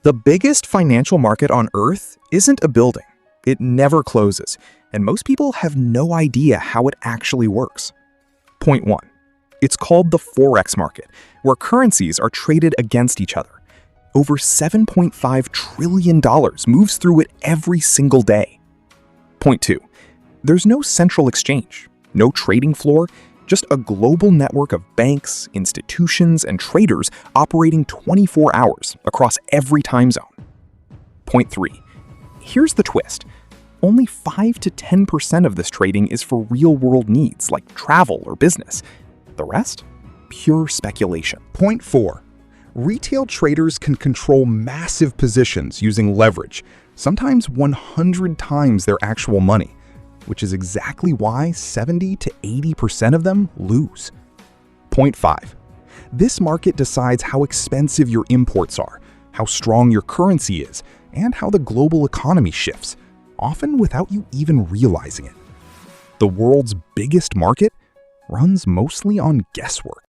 The biggest financial market on Earth isn't a building. It never closes, and most people have no idea how it actually works. Point 1. It's called the Forex Market, where currencies are traded against each other. Over $7.5 trillion moves through it every single day. Point 2. There's no central exchange, no trading floor, just a global network of banks, institutions, and traders operating 24 hours across every time zone. Point 3. Here's the twist. Only 5 to 10% of this trading is for real-world needs like travel or business. The rest? Pure speculation. Point 4. Retail traders can control massive positions using leverage, sometimes 100 times their actual money, which is exactly why 70 to 80% of them lose. Point 5. This market decides how expensive your imports are, how strong your currency is, and how the global economy shifts, often without you even realizing it. The world's biggest market runs mostly on guesswork.